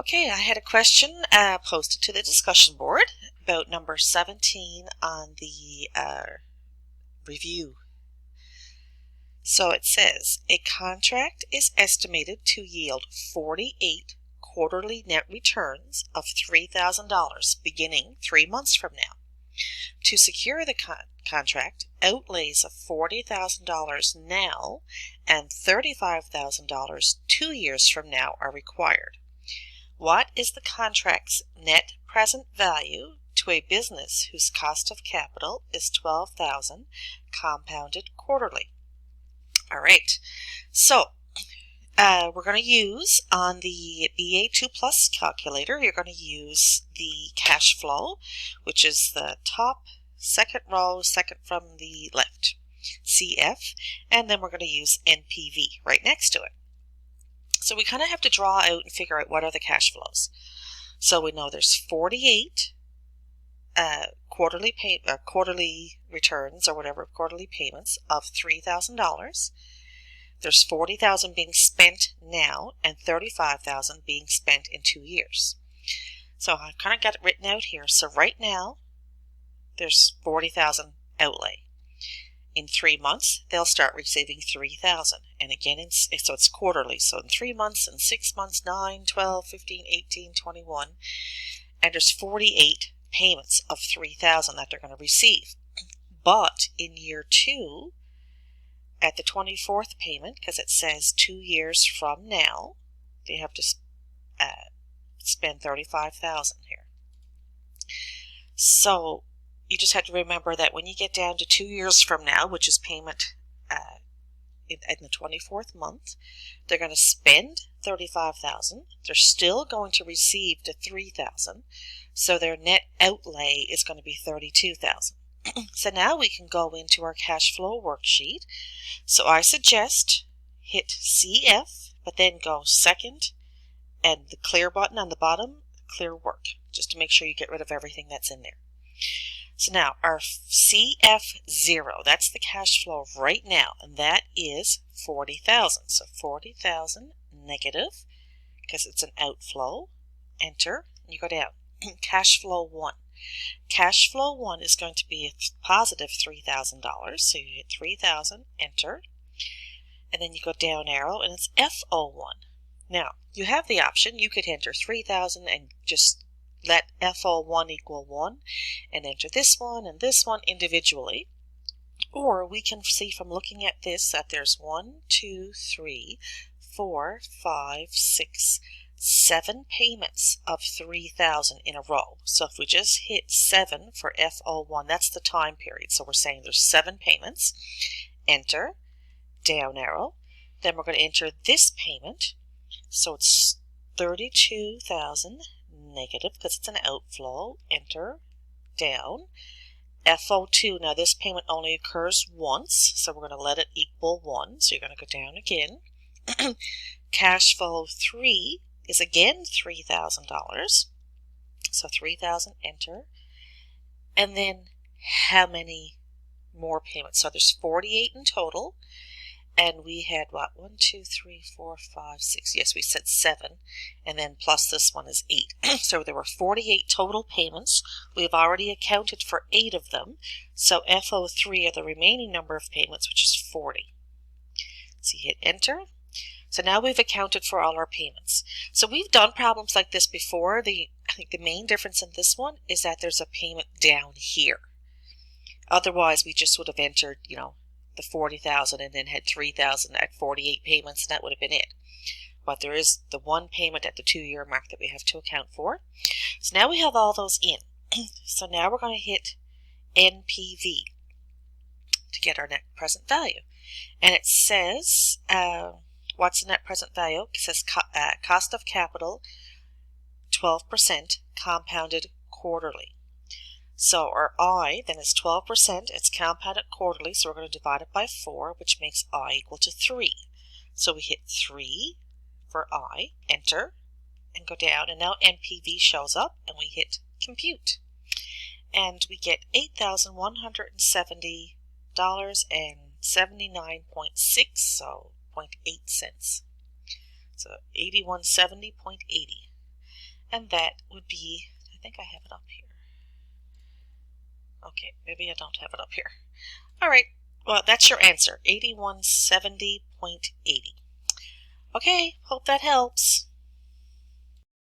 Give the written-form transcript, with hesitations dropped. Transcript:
Okay, I had a question posted to the discussion board about number 17 on the review. So it says, a contract is estimated to yield 48 quarterly net returns of $3,000 beginning 3 months from now. To secure the contract, outlays of $40,000 now and $35,000 2 years from now are required. What is the contract's net present value to a business whose cost of capital is $12,000 compounded quarterly? All right, so we're going to use on the BA2 Plus calculator, you're going to use the cash flow, which is the top second row, second from the left, CF, and then we're going to use NPV right next to it. So we kind of have to draw out and figure out what are the cash flows. So we know there's 48 quarterly returns or whatever, quarterly payments of $3,000. There's $40,000 being spent now and $35,000 being spent in 2 years. So I've kind of got it written out here. So right now there's $40,000 outlay. In 3 months, they'll start receiving $3,000. And again, so it's quarterly. So in 3 months, and 6 months, 9, 12, 15, 18, 21. And there's 48 payments of $3,000 that they're going to receive. But in year 2, at the 24th payment, because it says 2 years from now, they have to spend $35,000 here. So you just have to remember that when you get down to 2 years from now, which is payment in the 24th month, they're going to spend $35,000. They're still going to receive the $3,000, so their net outlay is going to be $32,000. So now we can go into our cash flow worksheet. So I suggest hit CF, but then go second and the clear button on the bottom, clear work, just to make sure you get rid of everything that's in there. So now our CF0, that's the cash flow right now, and that is $40,000. So $40,000 negative, because it's an outflow. Enter, and you go down. Cash flow 1. Cash flow 1 is going to be a positive $3,000. So you hit 3,000, enter, and then you go down arrow, and it's FO1. Now, you have the option, you could enter 3,000 and just let FO1 equal 1 and enter this one and this one individually. Or we can see from looking at this that there's 1, 2, 3, 4, 5, 6, 7 payments of $3,000 in a row. So if we just hit 7 for FO1, that's the time period. So we're saying there's 7 payments. Enter, down arrow. Then we're going to enter this payment. So it's $32,000 negative because it's an outflow. Enter, down. FO2, now this payment only occurs once, so we're going to let it equal 1. So you're going to go down again. Cash flow 3 is again $3,000. So 3,000, enter. And then how many more payments? So there's 48 in total. And we had what? 1, 2, 3, 4, 5, 6. Yes, we said 7. And then plus this one is 8. So there were 48 total payments. We've already accounted for 8 of them. So FO3 are the remaining number of payments, which is 40. So you hit enter. So now we've accounted for all our payments. So we've done problems like this before. I think the main difference in this one is that there's a payment down here. Otherwise, we just would have entered, the 40,000 and then had 3,000 at 48 payments, and that would have been it. But there is the one payment at the 2-year mark that we have to account for. So now we have all those in. So now we're going to hit NPV to get our net present value. And it says, what's the net present value? It says cost of capital 12% compounded quarterly. So our I then is 12%, it's compounded quarterly, so we're going to divide it by 4, which makes I equal to 3. So we hit 3 for I, enter, and go down, and now NPV shows up, and we hit compute. And we get $8,170.79.6, so 0.8 cents. So 8170.80. And that would be, I think I have it up here. Okay, maybe I don't have it up here. All right, well, that's your answer, 8170.80. Okay, hope that helps.